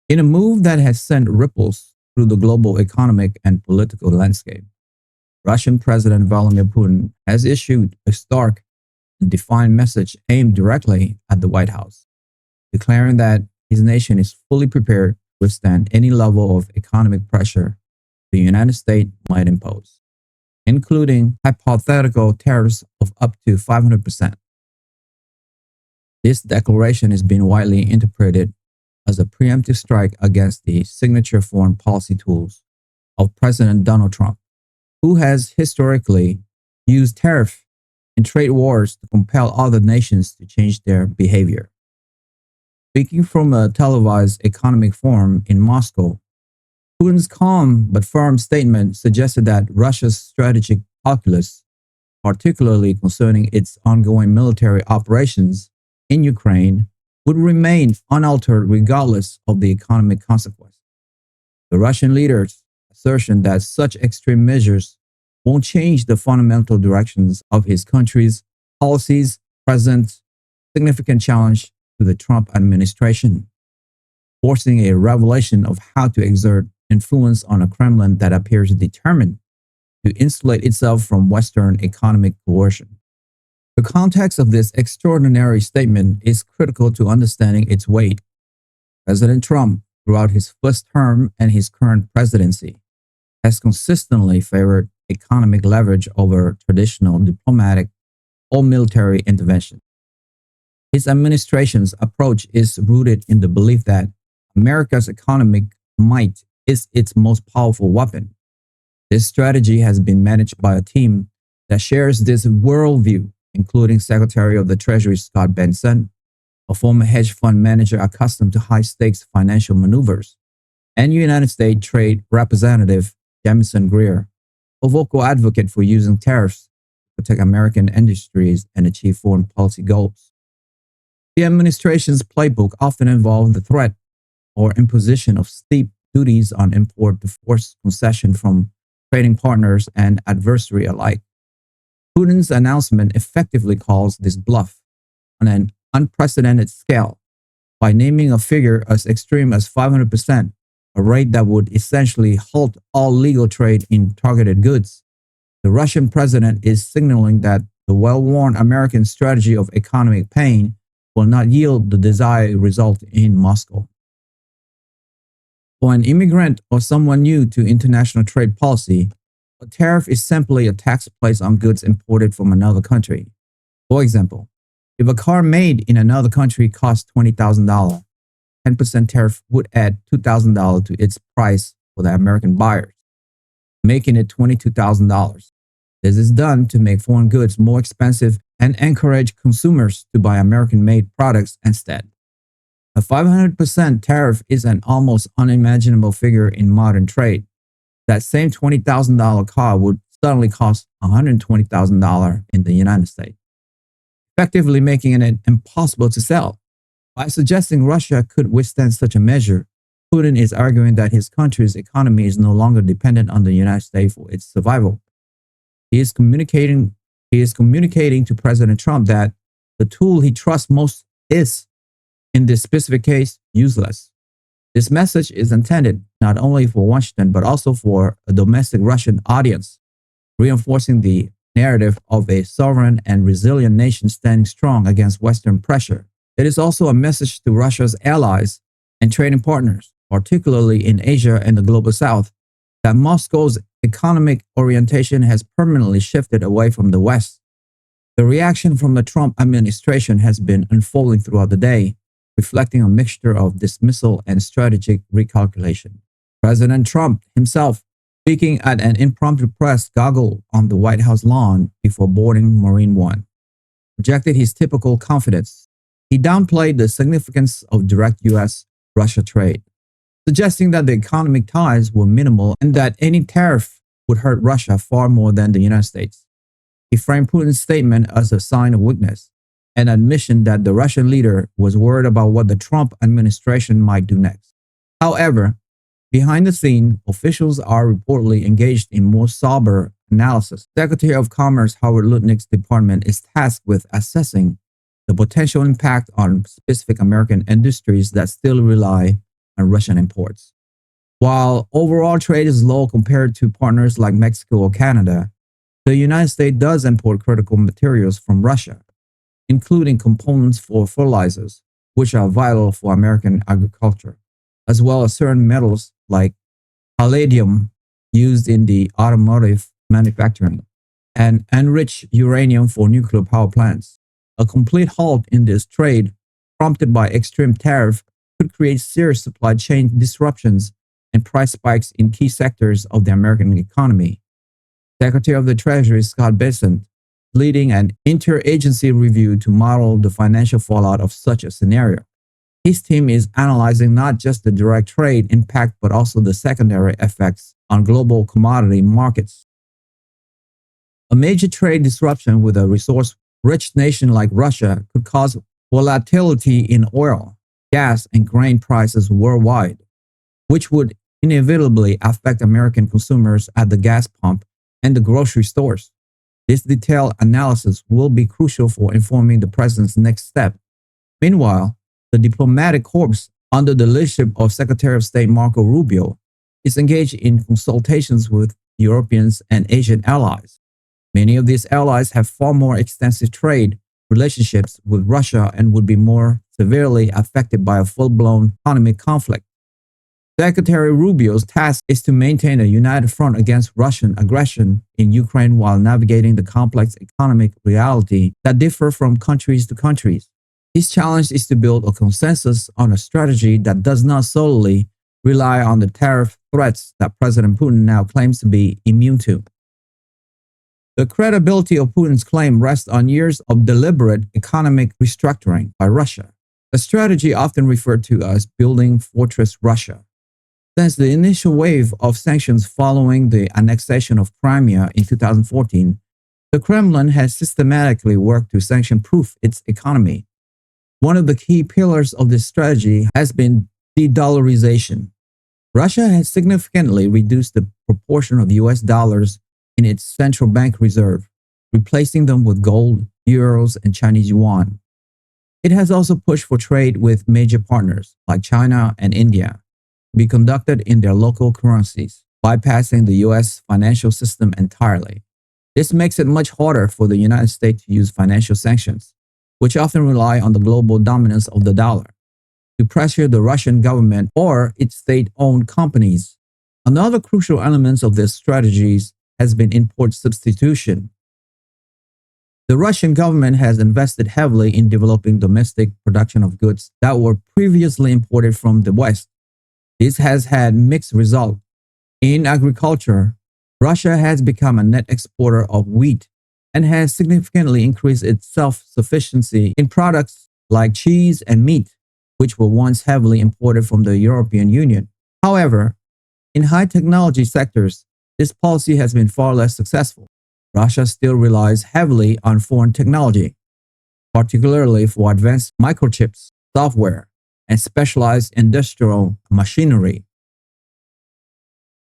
In a move that has sent ripples through the global economic and political landscape, Russian President Vladimir Putin has issued a stark and defined message aimed directly at the White House, declaring that his nation is fully prepared to withstand any level of economic pressure the United States might impose, including hypothetical tariffs of up to 500%. This declaration is being widely interpreted as a preemptive strike against the signature foreign policy tools of President Donald Trump, who has historically used tariff and trade wars to compel other nations to change their behavior. Speaking from a televised economic forum in Moscow, Putin's calm but firm statement suggested that Russia's strategic calculus, particularly concerning its ongoing military operations in Ukraine, would remain unaltered regardless of the economic consequences. The Russian leader's assertion that such extreme measures won't change the fundamental directions of his country's policies present significant challenge to the Trump administration, forcing a revelation of how to exert influence on a Kremlin that appears determined to insulate itself from Western economic coercion. The context of this extraordinary statement is critical to understanding its weight. President Trump, throughout his first term and his current presidency, has consistently favored economic leverage over traditional diplomatic or military intervention. His administration's approach is rooted in the belief that America's economic might is its most powerful weapon. This strategy has been managed by a team that shares this worldview, including Secretary of the Treasury Scott Bessent, a former hedge fund manager accustomed to high-stakes financial maneuvers, and United States Trade Representative Jamison Greer, a vocal advocate for using tariffs to protect American industries and achieve foreign policy goals. The administration's playbook often involved the threat or imposition of steep duties on import to force concession from trading partners and adversary alike. Putin's announcement effectively calls this bluff on an unprecedented scale by naming a figure as extreme as 500%, a rate that would essentially halt all legal trade in targeted goods. The Russian president is signaling that the well-worn American strategy of economic pain will not yield the desired result in Moscow. For an immigrant or someone new to international trade policy, a tariff is simply a tax placed on goods imported from another country. For example, if a car made in another country costs $20,000, 10% tariff would add $2,000 to its price for the American buyers, making it $22,000. This is done to make foreign goods more expensive and encourage consumers to buy American-made products instead. A 500% tariff is an almost unimaginable figure in modern trade. That same $20,000 car would suddenly cost $120,000 in the United States, effectively making it impossible to sell. By suggesting Russia could withstand such a measure, Putin is arguing that his country's economy is no longer dependent on the United States for its survival. He is communicating to President Trump that the tool he trusts most is, in this specific case, useless. This message is intended not only for Washington but also for a domestic Russian audience, reinforcing the narrative of a sovereign and resilient nation standing strong against Western pressure. It is also a message to Russia's allies and trading partners, particularly in Asia and the global South, that Moscow's economic orientation has permanently shifted away from the West. The reaction from the Trump administration has been unfolding throughout the day, reflecting a mixture of dismissal and strategic recalculation. President Trump himself, speaking at an impromptu press goggle on the White House lawn before boarding Marine One, projected his typical confidence. He downplayed the significance of direct U.S.-Russia trade, suggesting that the economic ties were minimal and that any tariff would hurt Russia far more than the United States. He framed Putin's statement as a sign of weakness, an admission that the Russian leader was worried about what the Trump administration might do next. However, behind the scene, officials are reportedly engaged in more sober analysis. Secretary of Commerce Howard Lutnick's department is tasked with assessing the potential impact on specific American industries that still rely and Russian imports. While overall trade is low compared to partners like Mexico or Canada, the United States does import critical materials from Russia, including components for fertilizers, which are vital for American agriculture, as well as certain metals like palladium used in the automotive manufacturing, and enriched uranium for nuclear power plants. A complete halt in this trade, prompted by extreme tariff, could create serious supply chain disruptions and price spikes in key sectors of the American economy. Secretary of the Treasury Scott Bessent leading an interagency review to model the financial fallout of such a scenario. His team is analyzing not just the direct trade impact but also the secondary effects on global commodity markets. A major trade disruption with a resource-rich nation like Russia could cause volatility in oil, gas, and grain prices worldwide, which would inevitably affect American consumers at the gas pump and the grocery stores. This detailed analysis will be crucial for informing the president's next step. Meanwhile, the diplomatic corps under the leadership of Secretary of State Marco Rubio is engaged in consultations with Europeans and Asian allies. Many of these allies have far more extensive trade relationships with Russia and would be more severely affected by a full-blown economic conflict. Secretary Rubio's task is to maintain a united front against Russian aggression in Ukraine while navigating the complex economic reality that differ from countries to countries. His challenge is to build a consensus on a strategy that does not solely rely on the tariff threats that President Putin now claims to be immune to. The credibility of Putin's claim rests on years of deliberate economic restructuring by Russia, a strategy often referred to as building Fortress Russia. Since the initial wave of sanctions following the annexation of Crimea in 2014, the Kremlin has systematically worked to sanction-proof its economy. One of the key pillars of this strategy has been de-dollarization. Russia has significantly reduced the proportion of US dollars in its central bank reserve, replacing them with gold, euros, and Chinese yuan. It has also pushed for trade with major partners like China and India to be conducted in their local currencies, bypassing the US financial system entirely. This makes it much harder for the United States to use financial sanctions, which often rely on the global dominance of the dollar, to pressure the Russian government or its state-owned companies. Another crucial element of these strategies has been import substitution. The Russian government has invested heavily in developing domestic production of goods that were previously imported from the West. This has had mixed results. In agriculture, Russia has become a net exporter of wheat and has significantly increased its self-sufficiency in products like cheese and meat, which were once heavily imported from the European Union. However, in high technology sectors, this policy has been far less successful. Russia still relies heavily on foreign technology, particularly for advanced microchips, software, and specialized industrial machinery.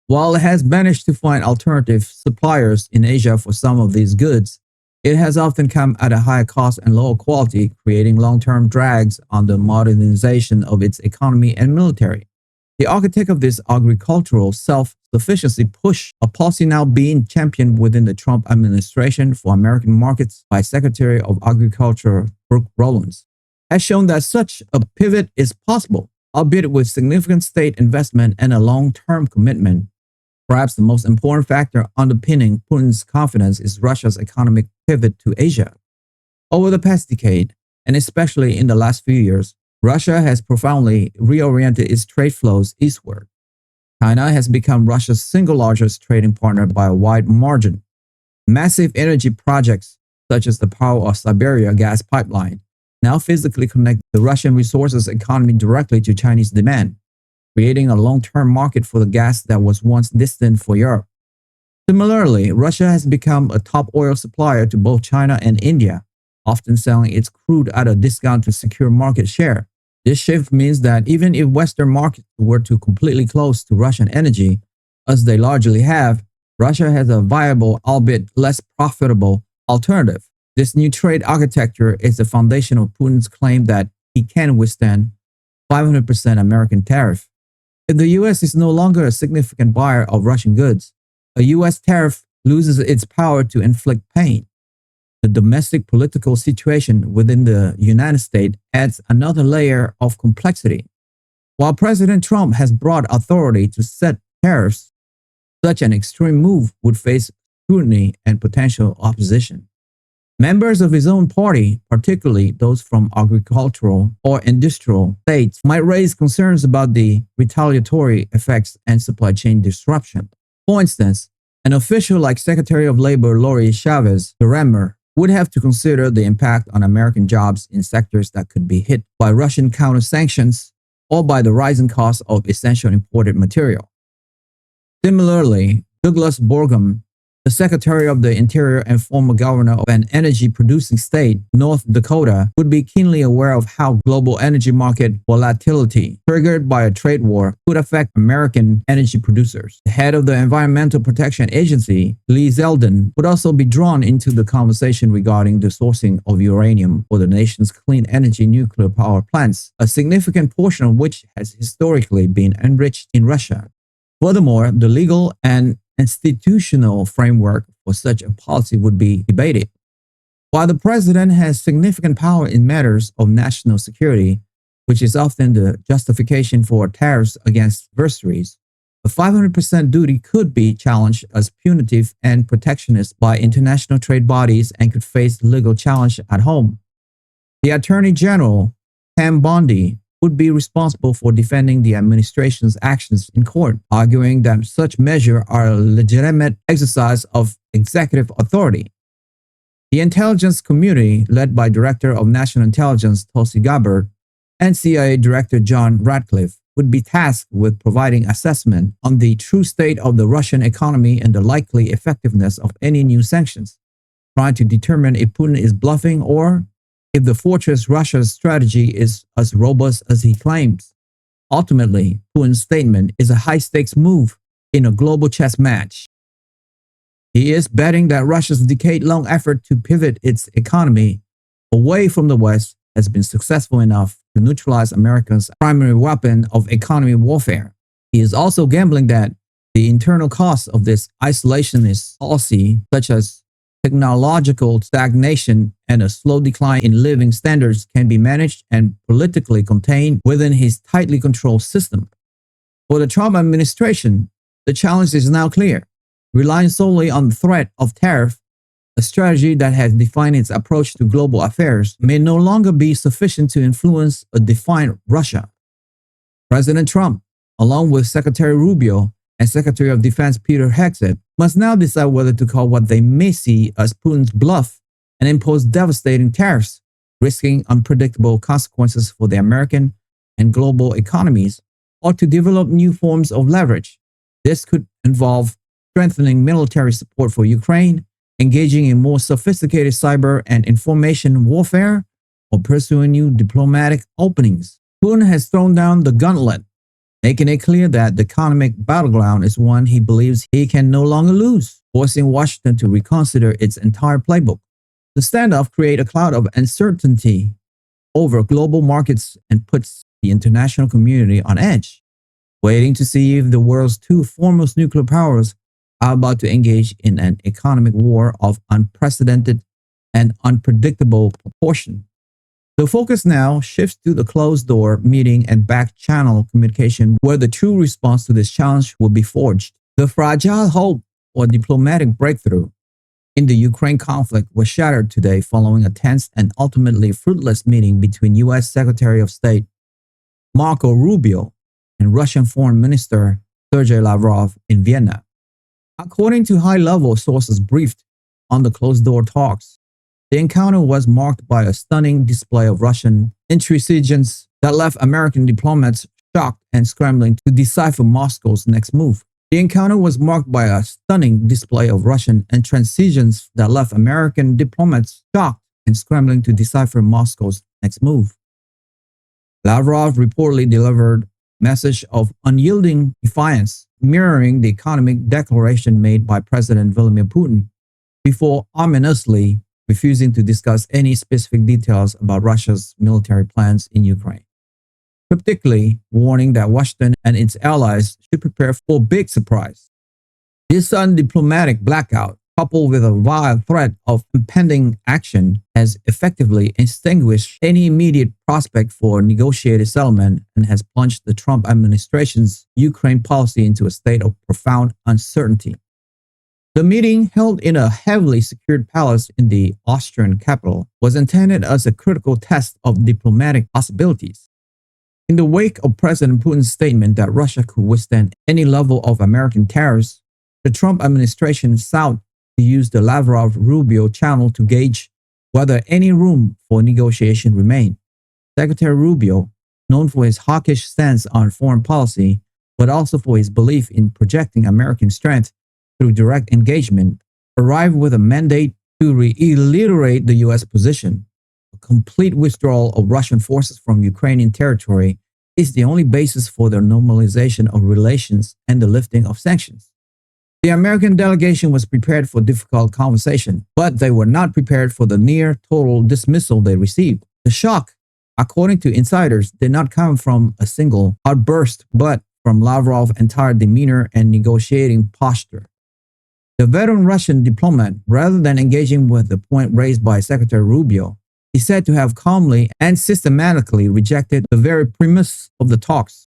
While it has managed to find alternative suppliers in Asia for some of these goods, it has often come at a higher cost and lower quality, creating long-term drags on the modernization of its economy and military. The architect of this agricultural self-sufficiency push, a policy now being championed within the Trump administration for American markets by Secretary of Agriculture Brooke Rollins, has shown that such a pivot is possible, albeit with significant state investment and a long-term commitment. Perhaps the most important factor underpinning Putin's confidence is Russia's economic pivot to Asia. Over the past decade, and especially in the last few years, Russia has profoundly reoriented its trade flows eastward. China has become Russia's single largest trading partner by a wide margin. Massive energy projects, such as the Power of Siberia gas pipeline, now physically connect the Russian resources economy directly to Chinese demand, creating a long-term market for the gas that was once destined for Europe. Similarly, Russia has become a top oil supplier to both China and India, often selling its crude at a discount to secure market share. This shift means that even if Western markets were to completely close to Russian energy, as they largely have, Russia has a viable, albeit less profitable, alternative. This new trade architecture is the foundation of Putin's claim that he can withstand 500% American tariff. If the US is no longer a significant buyer of Russian goods, a US tariff loses its power to inflict pain. The domestic political situation within the United States adds another layer of complexity. While President Trump has broad authority to set tariffs, such an extreme move would face scrutiny and potential opposition. Members of his own party, particularly those from agricultural or industrial states, might raise concerns about the retaliatory effects and supply chain disruption. For instance, an official like Secretary of Labor Lori Chavez Duremer would have to consider the impact on American jobs in sectors that could be hit by Russian counter-sanctions or by the rising cost of essential imported material. Similarly, Douglas Burgum, the Secretary of the Interior and former governor of an energy-producing state, North Dakota, would be keenly aware of how global energy market volatility triggered by a trade war could affect American energy producers. The head of the Environmental Protection Agency, Lee Zeldin, would also be drawn into the conversation regarding the sourcing of uranium for the nation's clean energy nuclear power plants, a significant portion of which has historically been enriched in Russia. Furthermore, the legal and institutional framework for such a policy would be debated. While the president has significant power in matters of national security, which is often the justification for tariffs against adversaries, a 500% duty could be challenged as punitive and protectionist by international trade bodies and could face legal challenge at home. The Attorney General, Pam Bondi, would be responsible for defending the administration's actions in court, arguing that such measures are a legitimate exercise of executive authority. The intelligence community, led by Director of National Intelligence Tulsi Gabbard and CIA Director John Ratcliffe, would be tasked with providing assessment on the true state of the Russian economy and the likely effectiveness of any new sanctions, trying to determine if Putin is bluffing or if the fortress Russia's strategy is as robust as he claims. Ultimately, Putin's statement is a high-stakes move in a global chess match. He is betting that Russia's decade-long effort to pivot its economy away from the West has been successful enough to neutralize America's primary weapon of economy warfare. He is also gambling that the internal costs of this isolationist policy, such as technological stagnation and a slow decline in living standards, can be managed and politically contained within his tightly controlled system. For the Trump administration, the challenge is now clear. Relying solely on the threat of tariff, a strategy that has defined its approach to global affairs, may no longer be sufficient to influence or define Russia. President Trump, along with Secretary Rubio and Secretary of Defense Peter Hegseth, must now decide whether to call what they may see as Putin's bluff and impose devastating tariffs, risking unpredictable consequences for the American and global economies, or to develop new forms of leverage. This could involve strengthening military support for Ukraine, engaging in more sophisticated cyber and information warfare, or pursuing new diplomatic openings. Putin has thrown down the gauntlet, making it clear that the economic battleground is one he believes he can no longer lose, forcing Washington to reconsider its entire playbook. The standoff creates a cloud of uncertainty over global markets and puts the international community on edge, waiting to see if the world's two foremost nuclear powers are about to engage in an economic war of unprecedented and unpredictable proportion. The focus now shifts to the closed-door meeting and back-channel communication, where the true response to this challenge will be forged. The fragile hope for diplomatic breakthrough in the Ukraine conflict was shattered today following a tense and ultimately fruitless meeting between U.S. Secretary of State Marco Rubio and Russian Foreign Minister Sergey Lavrov in Vienna. According to high-level sources briefed on the closed-door talks, the encounter was marked by a stunning display of Russian intransigence that left American diplomats shocked and scrambling to decipher Moscow's next move. The encounter was marked by a stunning display of Russian intransigence that left American diplomats shocked and scrambling to decipher Moscow's next move. Lavrov reportedly delivered a message of unyielding defiance, mirroring the economic declaration made by President Vladimir Putin, before ominously refusing to discuss any specific details about Russia's military plans in Ukraine. cryptically warning that Washington and its allies should prepare for a big surprise. This sudden diplomatic blackout, coupled with a vile threat of impending action, has effectively extinguished any immediate prospect for negotiated settlement and has plunged the Trump administration's Ukraine policy into a state of profound uncertainty. The meeting, held in a heavily secured palace in the Austrian capital, was intended as a critical test of diplomatic possibilities. In the wake of President Putin's statement that Russia could withstand any level of American tariffs, the Trump administration sought to use the Lavrov-Rubio channel to gauge whether any room for negotiation remained. Secretary Rubio, known for his hawkish stance on foreign policy, but also for his belief in projecting American strength through direct engagement, arrived with a mandate to reiterate the U.S. position. A complete withdrawal of Russian forces from Ukrainian territory is the only basis for the normalization of relations and the lifting of sanctions. The American delegation was prepared for difficult conversation, but they were not prepared for the near total dismissal they received. The shock, according to insiders, did not come from a single outburst, but from Lavrov's entire demeanor and negotiating posture. The veteran Russian diplomat, rather than engaging with the point raised by Secretary Rubio, is said to have calmly and systematically rejected the very premise of the talks.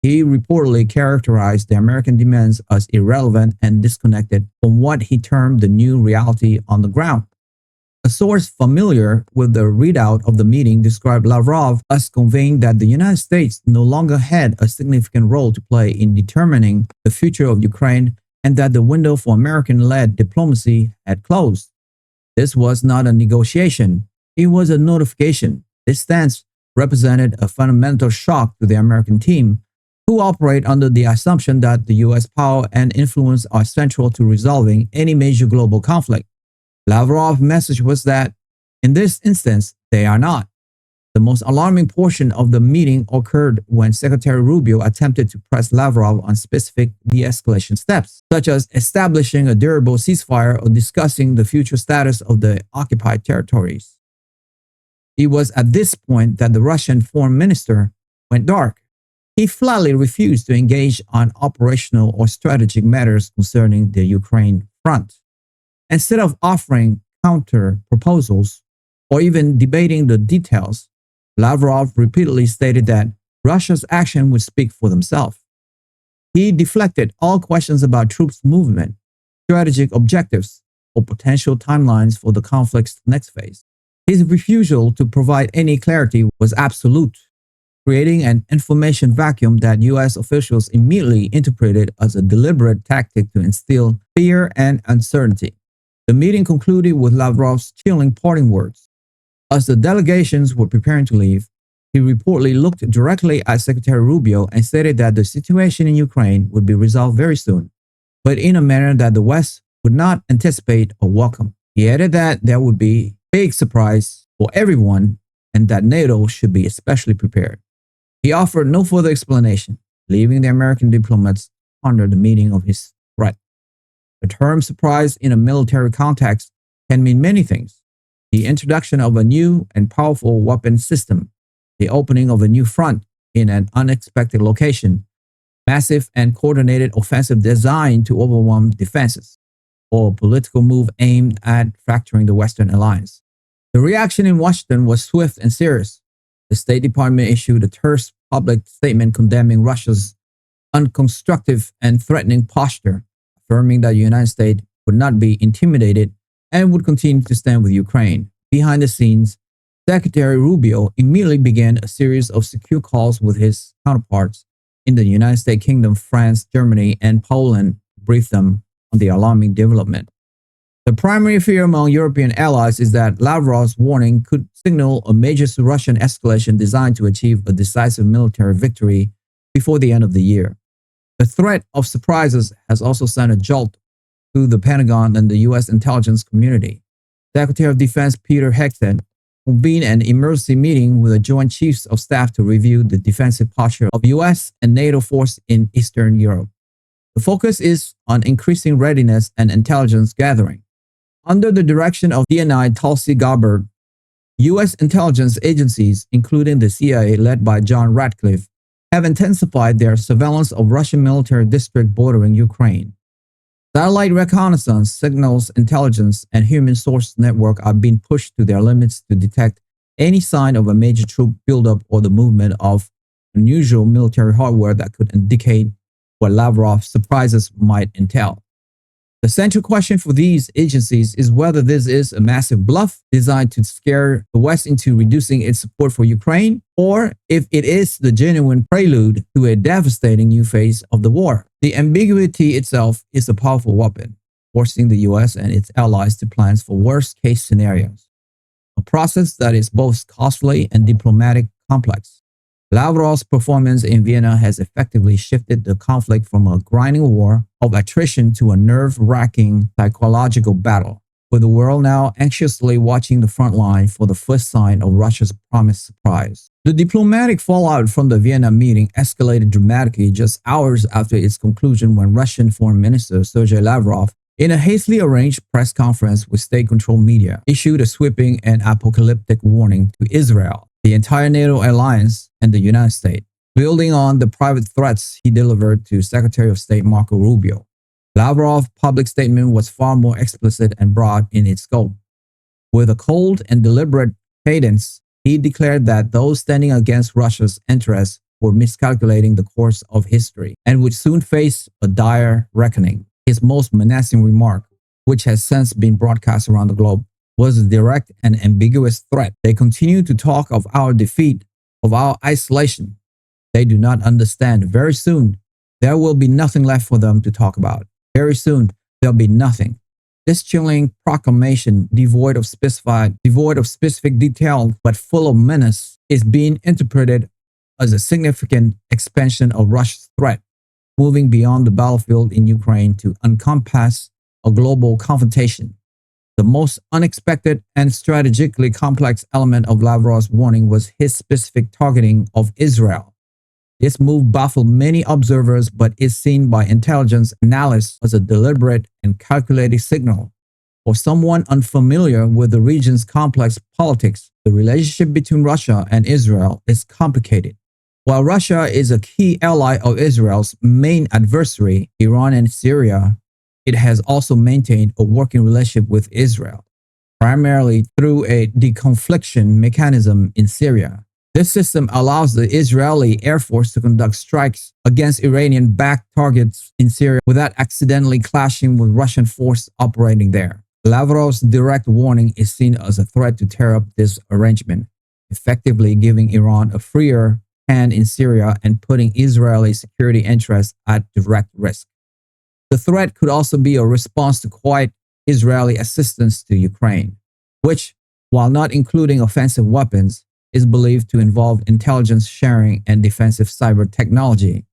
He reportedly characterized the American demands as irrelevant and disconnected from what he termed the new reality on the ground. A source familiar with the readout of the meeting described Lavrov as conveying that the United States no longer had a significant role to play in determining the future of Ukraine and that the window for American-led diplomacy had closed. This was not a negotiation, it was a notification. This stance represented a fundamental shock to the American team, who operate under the assumption that the U.S. power and influence are central to resolving any major global conflict. Lavrov's message was that, in this instance, they are not. The most alarming portion of the meeting occurred when Secretary Rubio attempted to press Lavrov on specific de-escalation steps, such as establishing a durable ceasefire or discussing the future status of the occupied territories. It was at this point that the Russian foreign minister went dark. He flatly refused to engage on operational or strategic matters concerning the Ukraine front. Instead of offering counter proposals or even debating the details, Lavrov repeatedly stated that Russia's action would speak for themselves. He deflected all questions about troops movement, strategic objectives, or potential timelines for the conflict's next phase. His refusal to provide any clarity was absolute, creating an information vacuum that U.S. officials immediately interpreted as a deliberate tactic to instill fear and uncertainty. The meeting concluded with Lavrov's chilling parting words. As the delegations were preparing to leave, he reportedly looked directly at Secretary Rubio and stated that the situation in Ukraine would be resolved very soon, but in a manner that the West would not anticipate or welcome. He added that there would be a big surprise for everyone and that NATO should be especially prepared. He offered no further explanation, leaving the American diplomats to ponder the meaning of his threat. The term surprise in a military context can mean many things. The introduction of a new and powerful weapon system, the opening of a new front in an unexpected location, massive and coordinated offensive designed to overwhelm defenses, or a political move aimed at fracturing the Western alliance. The reaction in Washington was swift and serious. The State Department issued a terse public statement condemning Russia's unconstructive and threatening posture, affirming that the United States would not be intimidated and would continue to stand with Ukraine. Behind the scenes, Secretary Rubio immediately began a series of secure calls with his counterparts in the United States Kingdom, France, Germany, and Poland to brief them on the alarming development. The primary fear among European allies is that Lavrov's warning could signal a major Russian escalation designed to achieve a decisive military victory before the end of the year. The threat of surprises has also sent a jolt to the Pentagon and the U.S. intelligence community. Secretary of Defense Peter Hegseth convened an emergency meeting with the Joint Chiefs of Staff to review the defensive posture of U.S. and NATO forces in Eastern Europe. The focus is on increasing readiness and intelligence gathering. Under the direction of DNI Tulsi Gabbard, U.S. intelligence agencies, including the CIA led by John Ratcliffe, have intensified their surveillance of Russian military districts bordering Ukraine. Satellite reconnaissance, signals intelligence, and human source network are being pushed to their limits to detect any sign of a major troop buildup or the movement of unusual military hardware that could indicate what Lavrov's surprises might entail. The central question for these agencies is whether this is a massive bluff designed to scare the West into reducing its support for Ukraine, or if it is the genuine prelude to a devastating new phase of the war. The ambiguity itself is a powerful weapon, forcing the US and its allies to plan for worst-case scenarios, a process that is both costly and diplomatic complex. Lavrov's performance in Vienna has effectively shifted the conflict from a grinding war of attrition to a nerve-wracking psychological battle, with the world now anxiously watching the front line for the first sign of Russia's promised surprise. The diplomatic fallout from the Vienna meeting escalated dramatically just hours after its conclusion when Russian Foreign Minister Sergey Lavrov, in a hastily arranged press conference with state-controlled media, issued a sweeping and apocalyptic warning to Israel, the entire NATO alliance, and the United States, building on the private threats he delivered to Secretary of State Marco Rubio. Lavrov's public statement was far more explicit and broad in its scope. With a cold and deliberate cadence, he declared that those standing against Russia's interests were miscalculating the course of history and would soon face a dire reckoning. His most menacing remark, which has since been broadcast around the globe, was a direct and ambiguous threat. They continue to talk of our defeat, of our isolation. They do not understand. Very soon, there will be nothing left for them to talk about. Very soon, there'll be nothing. This chilling proclamation, devoid of specific detail but full of menace, is being interpreted as a significant expansion of Russia's threat, moving beyond the battlefield in Ukraine to encompass a global confrontation. The most unexpected and strategically complex element of Lavrov's warning was his specific targeting of Israel. This move baffled many observers but is seen by intelligence analysts as a deliberate and calculated signal. For someone unfamiliar with the region's complex politics, the relationship between Russia and Israel is complicated. While Russia is a key ally of Israel's main adversary, Iran and Syria, it has also maintained a working relationship with Israel, primarily through a deconfliction mechanism in Syria. This system allows the Israeli Air Force to conduct strikes against Iranian-backed targets in Syria without accidentally clashing with Russian forces operating there. Lavrov's direct warning is seen as a threat to tear up this arrangement, effectively giving Iran a freer hand in Syria and putting Israeli security interests at direct risk. The threat could also be a response to quiet Israeli assistance to Ukraine, which, while not including offensive weapons, is believed to involve intelligence sharing and defensive cyber technology.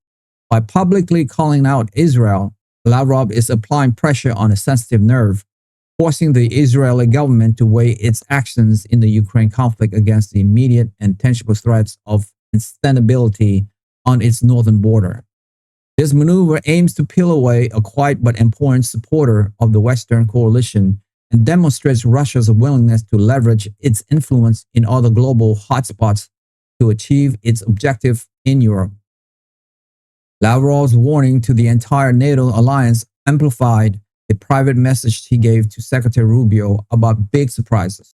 By publicly calling out Israel, Lavrov is applying pressure on a sensitive nerve, forcing the Israeli government to weigh its actions in the Ukraine conflict against the immediate and tangible threats of instability on its northern border. This maneuver aims to peel away a quiet but important supporter of the Western coalition and demonstrates Russia's willingness to leverage its influence in other global hotspots to achieve its objective in Europe. Lavrov's warning to the entire NATO alliance amplified the private message he gave to Secretary Rubio about big surprises.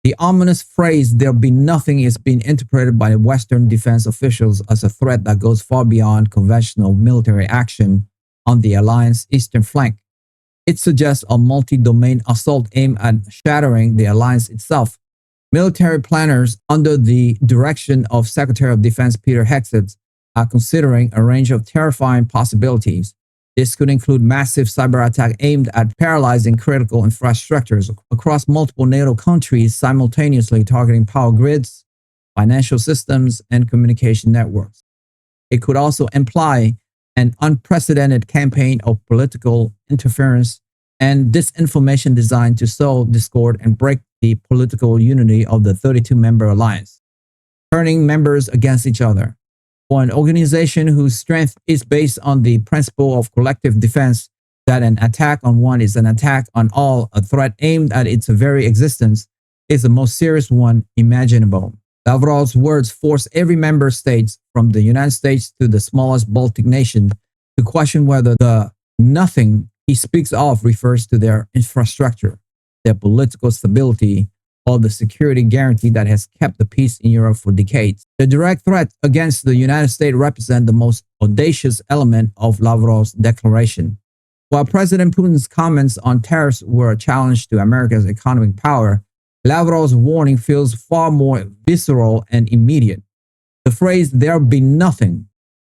The ominous phrase, "there'll be nothing," is being interpreted by Western defense officials as a threat that goes far beyond conventional military action on the alliance's eastern flank. It suggests a multi-domain assault aimed at shattering the alliance itself. Military planners under the direction of Secretary of Defense Peter Hegseth are considering a range of terrifying possibilities. This could include massive cyber attack aimed at paralyzing critical infrastructures across multiple NATO countries, simultaneously targeting power grids, financial systems, and communication networks. It could also imply an unprecedented campaign of political interference and disinformation designed to sow discord and break the political unity of the 32-member alliance, turning members against each other. For an organization whose strength is based on the principle of collective defense, that an attack on one is an attack on all, a threat aimed at its very existence, is the most serious one imaginable. Lavrov's words force every member state, from the United States to the smallest Baltic nation, to question whether the nothing he speaks of refers to their infrastructure, their political stability, or the security guarantee that has kept the peace in Europe for decades. The direct threat against the United States represents the most audacious element of Lavrov's declaration. While President Putin's comments on tariffs were a challenge to America's economic power, Lavrov's warning feels far more visceral and immediate. The phrase "there'll be nothing"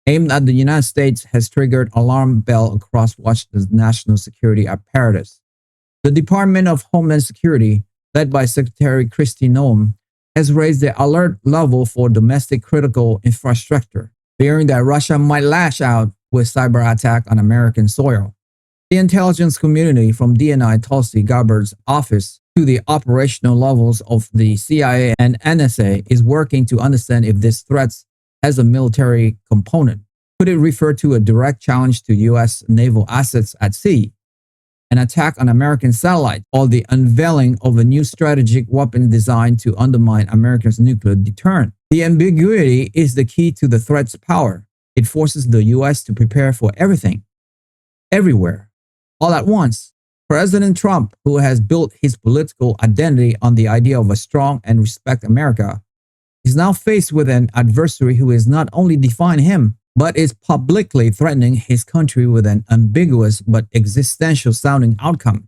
aimed at the United States has triggered alarm bell across Washington's national security apparatus. The Department of Homeland Security, led by Secretary Kristi Noem, has raised the alert level for domestic critical infrastructure, fearing that Russia might lash out with cyber attack on American soil. The intelligence community, from DNI Tulsi Gabbard's office to the operational levels of the CIA and NSA, is working to understand if this threat has a military component. Could it refer to a direct challenge to U.S. naval assets at sea, an attack on American satellites, or the unveiling of a new strategic weapon designed to undermine America's nuclear deterrent? The ambiguity is the key to the threat's power. It forces the U.S. to prepare for everything, everywhere, all at once. President Trump, who has built his political identity on the idea of a strong and respect America, is now faced with an adversary who is not only defying him, but is publicly threatening his country with an ambiguous but existential sounding outcome.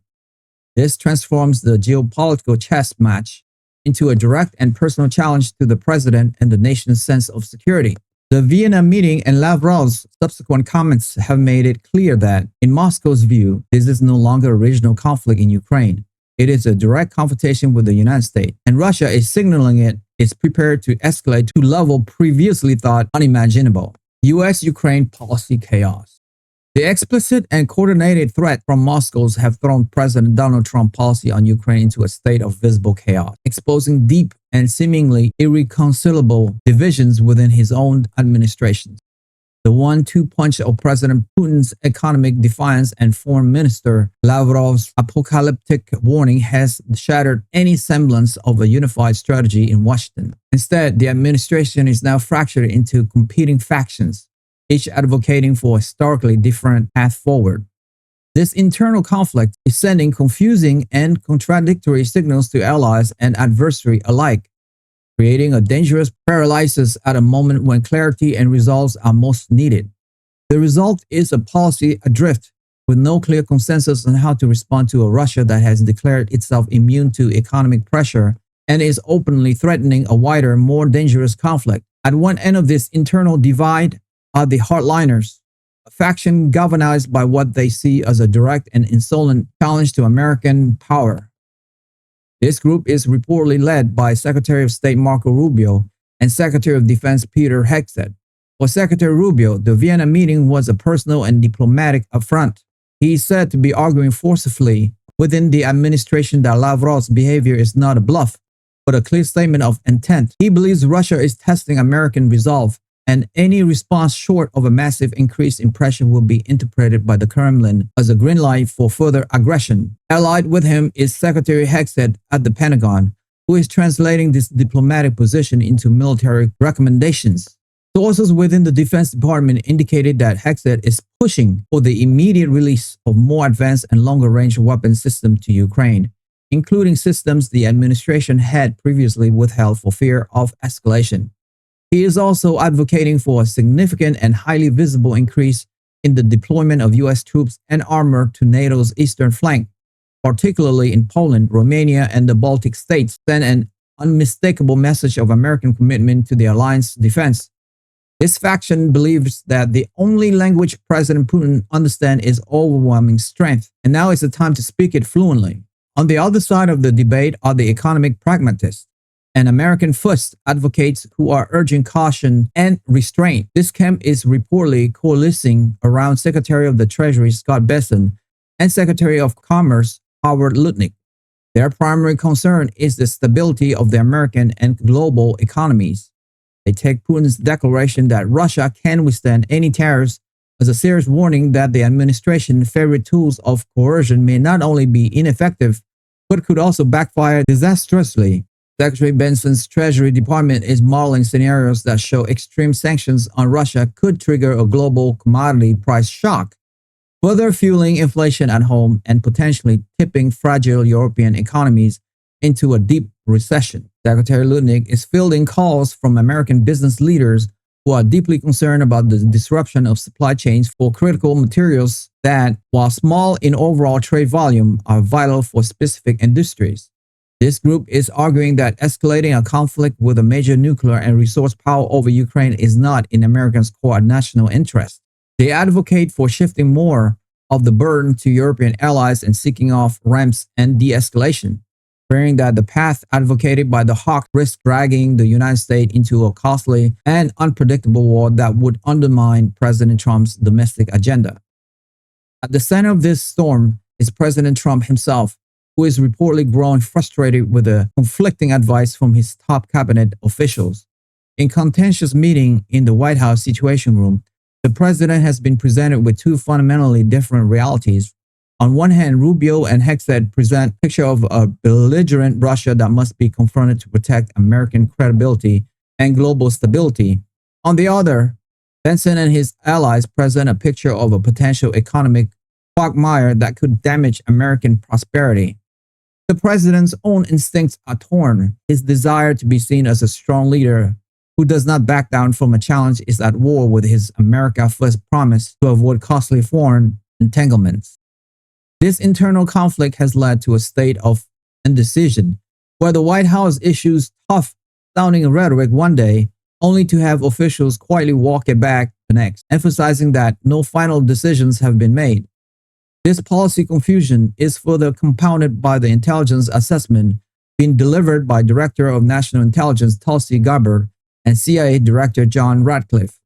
This transforms the geopolitical chess match into a direct and personal challenge to the president and the nation's sense of security. The Vienna meeting and Lavrov's subsequent comments have made it clear that, in Moscow's view, this is no longer a regional conflict in Ukraine. It is a direct confrontation with the United States, and Russia is signaling it is prepared to escalate to a level previously thought unimaginable. U.S.-Ukraine policy chaos. The explicit and coordinated threat from Moscow have thrown President Donald Trump's policy on Ukraine into a state of visible chaos, exposing deep and seemingly irreconcilable divisions within his own administration. The 1-2 punch of President Putin's economic defiance and Foreign Minister Lavrov's apocalyptic warning has shattered any semblance of a unified strategy in Washington. Instead, the administration is now fractured into competing factions, each advocating for a starkly different path forward. This internal conflict is sending confusing and contradictory signals to allies and adversaries alike, creating a dangerous paralysis at a moment when clarity and results are most needed. The result is a policy adrift, with no clear consensus on how to respond to a Russia that has declared itself immune to economic pressure and is openly threatening a wider, more dangerous conflict. At one end of this internal divide are the hardliners, a faction galvanized by what they see as a direct and insolent challenge to American power. This group is reportedly led by Secretary of State Marco Rubio and Secretary of Defense Peter Hegseth. For Secretary Rubio, the Vienna meeting was a personal and diplomatic affront. He is said to be arguing forcefully within the administration that Lavrov's behavior is not a bluff, but a clear statement of intent. He believes Russia is testing American resolve, and any response short of a massive increase in pressure will be interpreted by the Kremlin as a green light for further aggression. Allied with him is Secretary Hegseth at the Pentagon, who is translating this diplomatic position into military recommendations. Sources within the Defense Department indicated that Hegseth is pushing for the immediate release of more advanced and longer-range weapon systems to Ukraine, including systems the administration had previously withheld for fear of escalation. He is also advocating for a significant and highly visible increase in the deployment of U.S. troops and armor to NATO's eastern flank, particularly in Poland, Romania, and the Baltic states, send an unmistakable message of American commitment to the alliance's defense. This faction believes that the only language President Putin understands is overwhelming strength, and now is the time to speak it fluently. On the other side of the debate are the economic pragmatists and American first advocates who are urging caution and restraint. This camp is reportedly coalescing around Secretary of the Treasury Scott Bessent and Secretary of Commerce Howard Lutnick. Their primary concern is the stability of the American and global economies. They take Putin's declaration that Russia can withstand any tariffs as a serious warning that the administration's favorite tools of coercion may not only be ineffective, but could also backfire disastrously. Secretary Benson's Treasury Department is modeling scenarios that show extreme sanctions on Russia could trigger a global commodity price shock, further fueling inflation at home and potentially tipping fragile European economies into a deep recession. Secretary Lutnick is fielding calls from American business leaders who are deeply concerned about the disruption of supply chains for critical materials that, while small in overall trade volume, are vital for specific industries. This group is arguing that escalating a conflict with a major nuclear and resource power over Ukraine is not in Americans' core national interest. They advocate for shifting more of the burden to European allies and seeking off ramps and de-escalation, fearing that the path advocated by the hawk risks dragging the United States into a costly and unpredictable war that would undermine President Trump's domestic agenda. At the center of this storm is President Trump himself, who is reportedly growing frustrated with the conflicting advice from his top cabinet officials. In contentious meeting in the White House Situation Room, the president has been presented with two fundamentally different realities. On one hand, Rubio and Hexed present a picture of a belligerent Russia that must be confronted to protect American credibility and global stability. On the other, Benson and his allies present a picture of a potential economic quagmire that could damage American prosperity. The president's own instincts are torn. His desire to be seen as a strong leader who does not back down from a challenge is at war with his America First promise to avoid costly foreign entanglements. This internal conflict has led to a state of indecision, where the White House issues tough-sounding rhetoric one day, only to have officials quietly walk it back the next, emphasizing that no final decisions have been made. This policy confusion is further compounded by the intelligence assessment being delivered by Director of National Intelligence Tulsi Gabbard and CIA Director John Ratcliffe.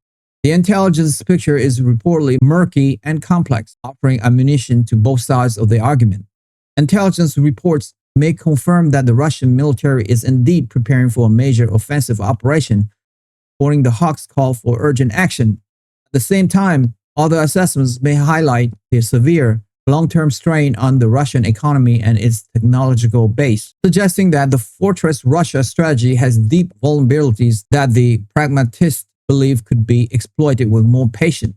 The intelligence picture is reportedly murky and complex, offering ammunition to both sides of the argument. Intelligence reports may confirm that the Russian military is indeed preparing for a major offensive operation, supporting the Hawks' call for urgent action. At the same time, other assessments may highlight the severe long-term strain on the Russian economy and its technological base, suggesting that the Fortress Russia strategy has deep vulnerabilities that the pragmatists believe could be exploited with more patient,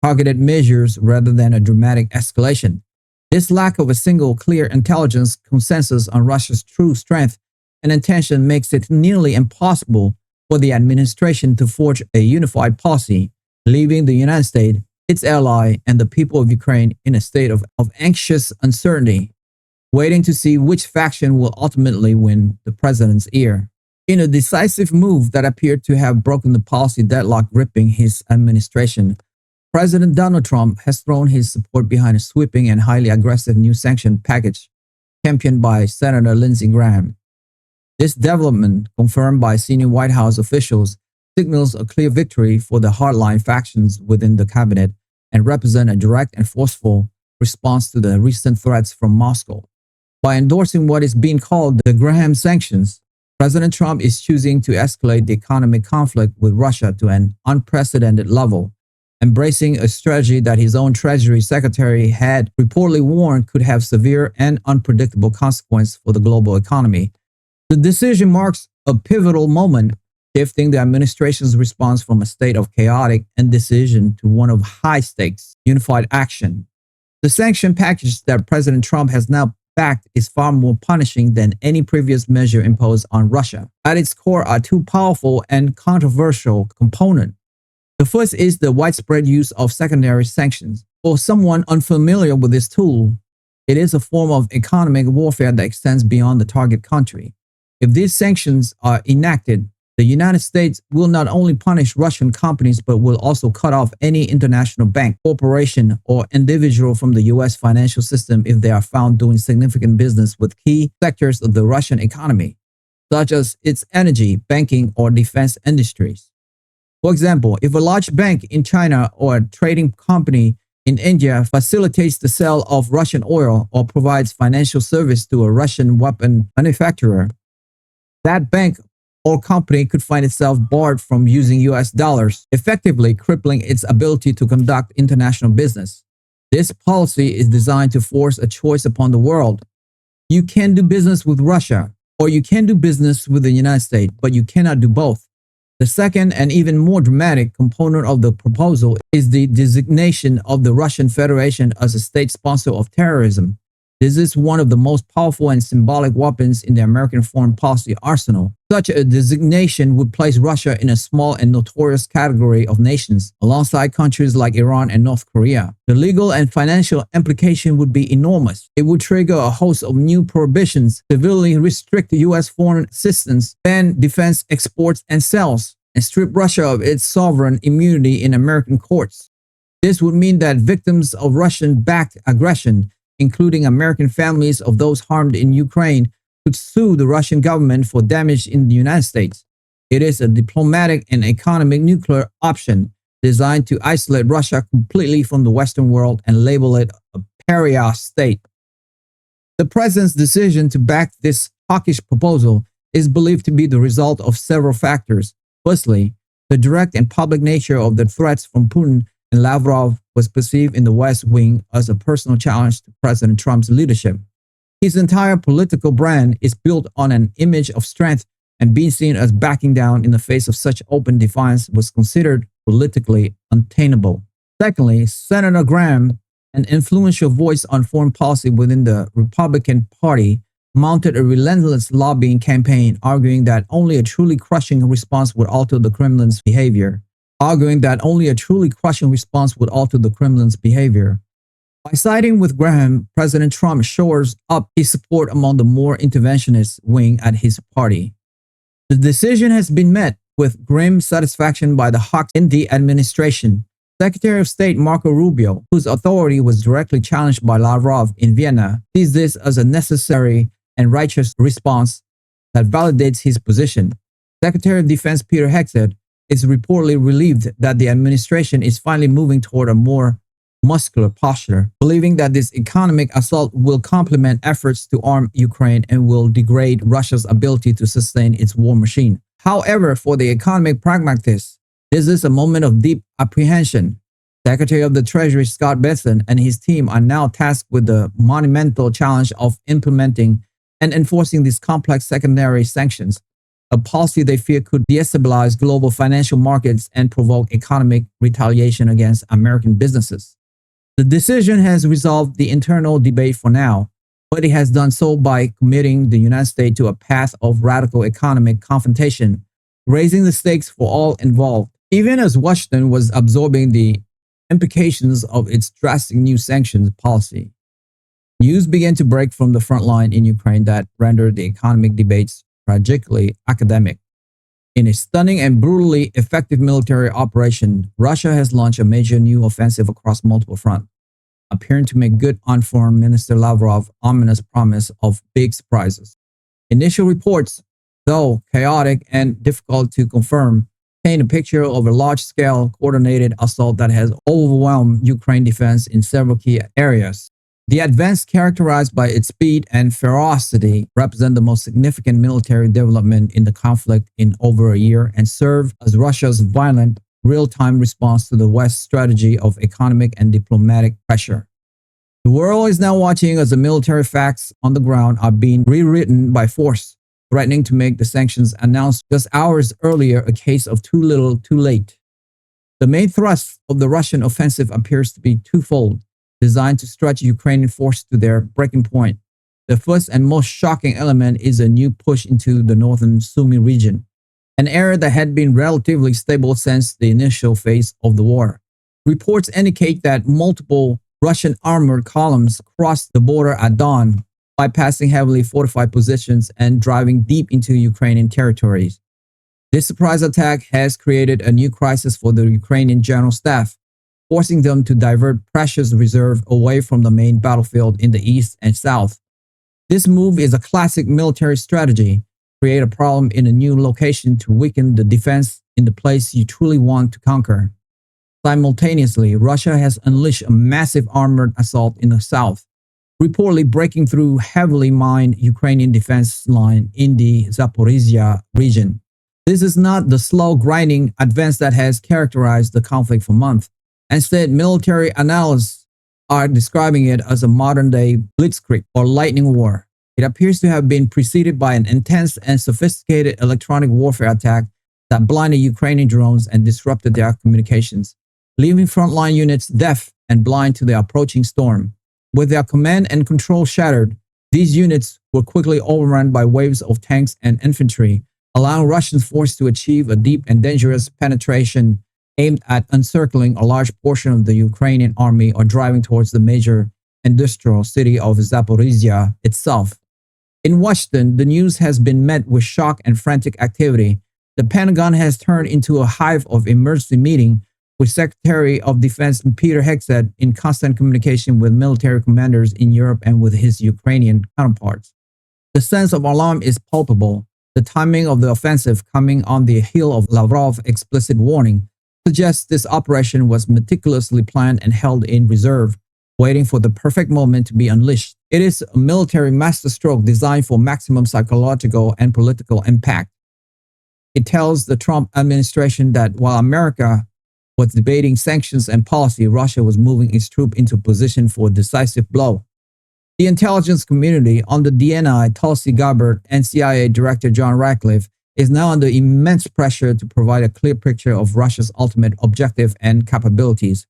targeted measures rather than a dramatic escalation. This lack of a single clear intelligence consensus on Russia's true strength and intention makes it nearly impossible for the administration to forge a unified policy, leaving the United States, its ally, and the people of Ukraine in a state of anxious uncertainty, waiting to see which faction will ultimately win the president's ear. In a decisive move that appeared to have broken the policy deadlock gripping his administration, President Donald Trump has thrown his support behind a sweeping and highly aggressive new sanction package championed by Senator Lindsey Graham. This development, confirmed by senior White House officials, signals a clear victory for the hardline factions within the cabinet and represent a direct and forceful response to the recent threats from Moscow. By endorsing what is being called the Graham sanctions, President Trump is choosing to escalate the economic conflict with Russia to an unprecedented level, embracing a strategy that his own Treasury Secretary had reportedly warned could have severe and unpredictable consequences for the global economy. The decision marks a pivotal moment, shifting the administration's response from a state of chaotic indecision to one of high-stakes, unified action. The sanction package that President Trump has now backed is far more punishing than any previous measure imposed on Russia. At its core are two powerful and controversial components. The first is the widespread use of secondary sanctions. For someone unfamiliar with this tool, it is a form of economic warfare that extends beyond the target country. If these sanctions are enacted, the United States will not only punish Russian companies but will also cut off any international bank, corporation, or individual from the U.S. financial system if they are found doing significant business with key sectors of the Russian economy, such as its energy, banking, or defense industries. For example, if a large bank in China or a trading company in India facilitates the sale of Russian oil or provides financial service to a Russian weapon manufacturer, that bank or company could find itself barred from using US dollars, effectively crippling its ability to conduct international business. This policy is designed to force a choice upon the world. You can do business with Russia, or you can do business with the United States, but you cannot do both. The second and even more dramatic component of the proposal is the designation of the Russian Federation as a state sponsor of terrorism. This is one of the most powerful and symbolic weapons in the American foreign policy arsenal. Such a designation would place Russia in a small and notorious category of nations, alongside countries like Iran and North Korea. The legal and financial implication would be enormous. It would trigger a host of new prohibitions, severely restrict U.S. foreign assistance, ban defense exports and sales, and strip Russia of its sovereign immunity in American courts. This would mean that victims of Russian-backed aggression, including American families of those harmed in Ukraine, could sue the Russian government for damage in the United States. It is a diplomatic and economic nuclear option designed to isolate Russia completely from the Western world and label it a pariah state. The president's decision to back this hawkish proposal is believed to be the result of several factors. Firstly, the direct and public nature of the threats from Putin and Lavrov was perceived in the West Wing as a personal challenge to President Trump's leadership. His entire political brand is built on an image of strength, and being seen as backing down in the face of such open defiance was considered politically untenable. Secondly, Senator Graham, an influential voice on foreign policy within the Republican Party, mounted a relentless lobbying campaign arguing that only a truly crushing response would alter the Kremlin's behavior. By siding with Graham, President Trump shores up his support among the more interventionist wing at his party. The decision has been met with grim satisfaction by the hawks in the administration. Secretary of State Marco Rubio, whose authority was directly challenged by Lavrov in Vienna, sees this as a necessary and righteous response that validates his position. Secretary of Defense Peter Hegseth is reportedly relieved that the administration is finally moving toward a more muscular posture, believing that this economic assault will complement efforts to arm Ukraine and will degrade Russia's ability to sustain its war machine. However, for the economic pragmatists, this is a moment of deep apprehension. Secretary of the Treasury Scott Bessent and his team are now tasked with the monumental challenge of implementing and enforcing these complex secondary sanctions, a policy they fear could destabilize global financial markets and provoke economic retaliation against American businesses. The decision has resolved the internal debate for now, but it has done so by committing the United States to a path of radical economic confrontation, raising the stakes for all involved. Even as Washington was absorbing the implications of its drastic new sanctions policy, news began to break from the front line in Ukraine that rendered the economic debates tragically academic. In a stunning and brutally effective military operation, Russia has launched a major new offensive across multiple fronts, appearing to make good on Foreign Minister Lavrov's ominous promise of big surprises. Initial reports, though chaotic and difficult to confirm, paint a picture of a large-scale coordinated assault that has overwhelmed Ukraine defense in several key areas. The advance, characterized by its speed and ferocity, represent the most significant military development in the conflict in over a year and serve as Russia's violent, real-time response to the West's strategy of economic and diplomatic pressure. The world is now watching as the military facts on the ground are being rewritten by force, threatening to make the sanctions announced just hours earlier a case of too little, too late. The main thrust of the Russian offensive appears to be twofold, designed to stretch Ukrainian forces to their breaking point. The first and most shocking element is a new push into the northern Sumy region, an area that had been relatively stable since the initial phase of the war. Reports indicate that multiple Russian armored columns crossed the border at dawn, bypassing heavily fortified positions and driving deep into Ukrainian territories. This surprise attack has created a new crisis for the Ukrainian General Staff, forcing them to divert precious reserve away from the main battlefield in the east and south. This move is a classic military strategy: create a problem in a new location to weaken the defense in the place you truly want to conquer. Simultaneously, Russia has unleashed a massive armored assault in the south, reportedly breaking through heavily mined Ukrainian defense line in the Zaporizhia region. This is not the slow grinding advance that has characterized the conflict for months. Instead, military analysts are describing it as a modern-day blitzkrieg or lightning war. It appears to have been preceded by an intense and sophisticated electronic warfare attack that blinded Ukrainian drones and disrupted their communications, leaving frontline units deaf and blind to the approaching storm. With their command and control shattered, these units were quickly overrun by waves of tanks and infantry, allowing Russian forces to achieve a deep and dangerous penetration aimed at encircling a large portion of the Ukrainian army or driving towards the major industrial city of Zaporizhia itself. In Washington, the news has been met with shock and frantic activity. The Pentagon has turned into a hive of emergency meeting, with Secretary of Defense Peter Hegseth in constant communication with military commanders in Europe and with his Ukrainian counterparts. The sense of alarm is palpable. The timing of the offensive, coming on the heel of Lavrov's explicit warning, suggests this operation was meticulously planned and held in reserve, waiting for the perfect moment to be unleashed. It is a military masterstroke designed for maximum psychological and political impact. It tells the Trump administration that while America was debating sanctions and policy, Russia was moving its troops into position for a decisive blow. The intelligence community, under DNI Tulsi Gabbard and CIA Director John Ratcliffe, is now under immense pressure to provide a clear picture of Russia's ultimate objective and capabilities.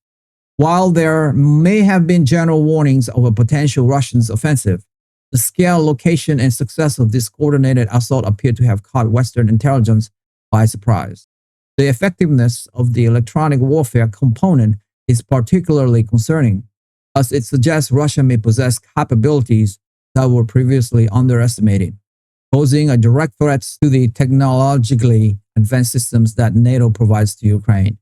While there may have been general warnings of a potential Russian offensive, the scale, location, and success of this coordinated assault appear to have caught Western intelligence by surprise. The effectiveness of the electronic warfare component is particularly concerning, as it suggests Russia may possess capabilities that were previously underestimated, posing a direct threat to the technologically advanced systems that NATO provides to Ukraine.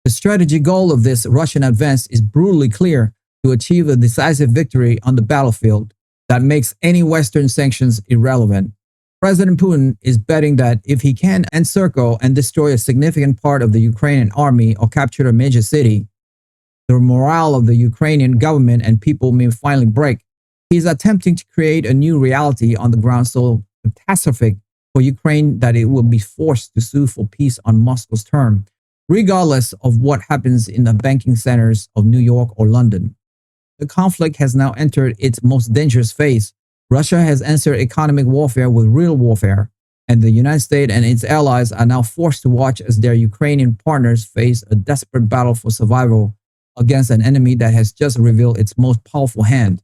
The strategic goal of this Russian advance is brutally clear: to achieve a decisive victory on the battlefield that makes any Western sanctions irrelevant. President Putin is betting that if he can encircle and destroy a significant part of the Ukrainian army or capture a major city, the morale of the Ukrainian government and people may finally break. He is attempting to create a new reality on the ground so catastrophic for Ukraine that it will be forced to sue for peace on Moscow's term, regardless of what happens in the banking centers of New York or London. The conflict has now entered its most dangerous phase. Russia has entered economic warfare with real warfare, and the United States and its allies are now forced to watch as their Ukrainian partners face a desperate battle for survival against an enemy that has just revealed its most powerful hand.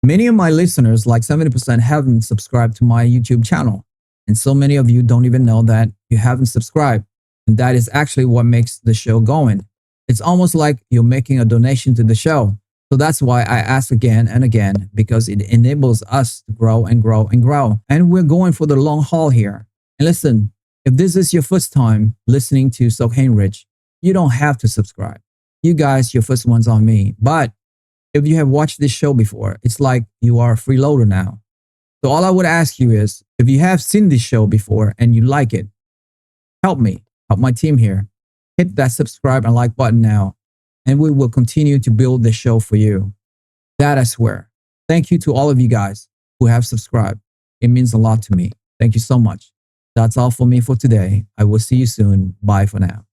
Many of my listeners, like 70%, haven't subscribed to my YouTube channel, and so many of you don't even know that you haven't subscribed, and that is actually what makes the show going. It's almost like you're making a donation to the show. So that's why I ask again and again, because it enables us to grow and grow and grow. And we're going for the long haul here. And listen, if this is your first time listening to Sok Hain Rich, you don't have to subscribe. You guys, your first one's on me. But if you have watched this show before, it's like you are a freeloader now. So all I would ask you is, if you have seen this show before and you like it, help me, help my team here. Hit that subscribe and like button now, and we will continue to build the show for you. That I swear. Thank you to all of you guys who have subscribed. It means a lot to me. Thank you so much. That's all for me for today. I will see you soon. Bye for now.